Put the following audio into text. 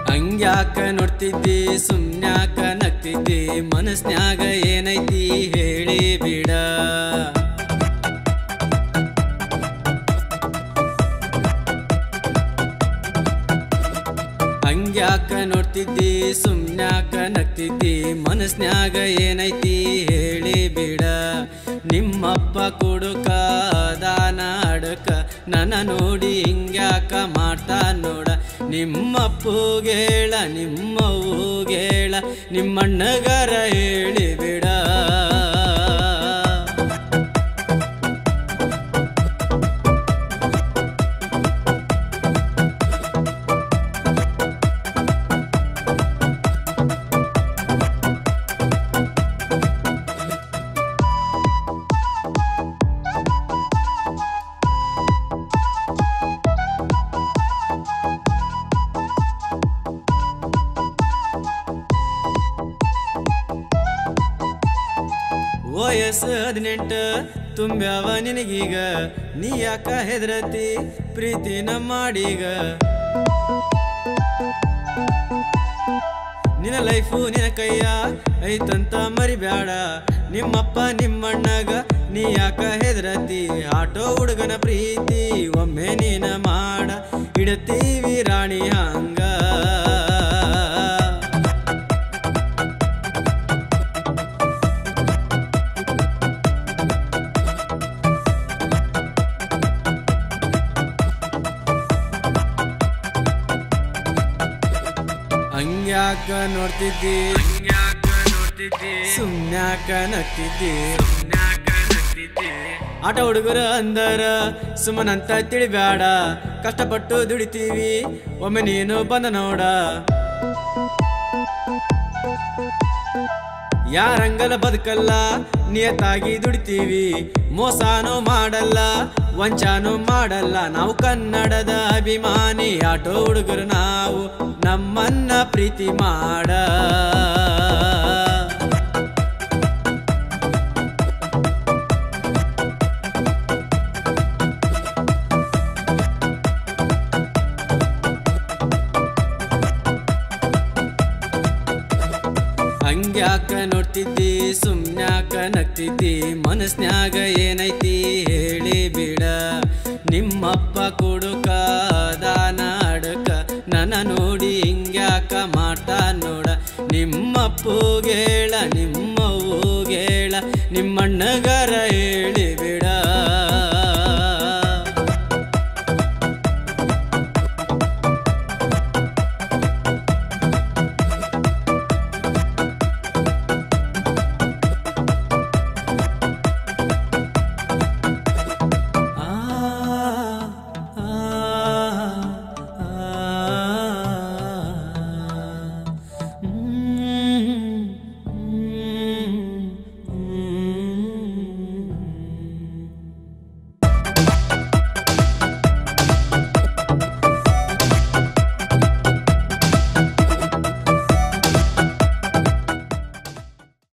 ಹಂಗ್ಯಾಕ ನೋಡ್ತಿದ್ದಿ ಸುಮ್ನ್ಯಾಕ ನಗ್ತಿದ್ದಿ ಮನಸ್ನ್ಯಾಗ ಏನೈತಿ ಹೇಳಿ ಬಿಡ ಹಂಗ್ಯಾಕ ನೋಡ್ತಿದ್ದಿ ಸುಮ್ನ್ಯಾಕ ನಗ್ತಿದ್ದಿ ಮನಸ್ನ್ಯಾಗ ಏನೈತಿ ಹೇಳಿ ಬಿಡ ನಿಮ್ಮಪ್ಪ ಕುಡುಕ ದಾನ ಅಡಕ ನನ್ನ ನೋಡಿ ಹಿಂಗ್ಯಾಕ ಮಾಡ್ತಾ ನೋಡ ನಿಮ್ಮಪ್ಪಗೇಳ ನಿಮ್ಮವ್ವಗೇಳ ನಿಮ್ಮಣ್ಣಗರ ಹೇಳಿ ಬಿಡ ವಯಸ್ಸು 18 ತುಂಬ್ಯಾವ ನಿನಗೀಗ ನೀ ಯಾಕ ಹೆದರತಿ ಪ್ರೀತಿನ ಮಾಡೀಗ ನಿನ್ನ ಲೈಫು ನಿನ್ನ ಕೈಯ ಐತಂತ ಮರಿಬ್ಯಾಡ ನಿಮ್ಮಪ್ಪ ನಿಮ್ಮಣ್ಣಗ ನೀ ಯಾಕ ಹೆದರತಿ ಆಟೋ ಹುಡುಗನ ಪ್ರೀತಿ ಒಮ್ಮೆ ನೀನ ಮಾಡ ಇಡತೀವಿ ರಾಣಿ ಹಂಗ ಹಂಗ್ಯಾಕ ನೋಡ್ತಿದ್ದಿ ಸುಮ್ನ್ಯಾಕ ನಗ್ತಿದ್ದಿ ಆಟ ಹುಡುಗರ ಅಂದರ ಸುಮ್ಮನಂತ ತಿಳಿಬ್ಯಾಡ ಕಷ್ಟಪಟ್ಟು ದುಡಿತೀವಿ ಒಮ್ಮೆ ನೀನು ಬಂದ ನೋಡ ಯಾರಂಗಲ ಬದುಕಲ್ಲ ನಿಯತ್ತಾಗಿ ದುಡಿತೀವಿ ಮೋಸಾನೂ ಮಾಡಲ್ಲ ವಂಚಾನೂ ಮಾಡಲ್ಲ ನಾವು ಕನ್ನಡದ ಅಭಿಮಾನಿ ಆಟೋ ಹುಡುಗರು ನಾವು ನಮ್ಮನ್ನ ಪ್ರೀತಿ ಮಾಡ ಹಂಗ್ಯಾಕ ನೋಡ್ತಿದ್ದಿ ಸುಮ್ನ್ಯಾಕ ನಗ್ತಿದ್ದಿ ಮನಸ್ನ್ಯಾಗ ಏನೈತಿ ಹೇಳಿ ಬಿಡ ನಿಮ್ಮಪ್ಪ ಕುಡುಕ ದಾನ ಅಡಕ ನನ್ನ ನೋಡಿ ಹಿಂಗ್ಯಾಕ ಮಾಡ್ತಾ ನೋಡ ನಿಮ್ಮಪ್ಪಗೇಳ ನಿಮ್ಮವ್ವಗೇಳ ನಿಮ್ಮಣ್ಣಗರ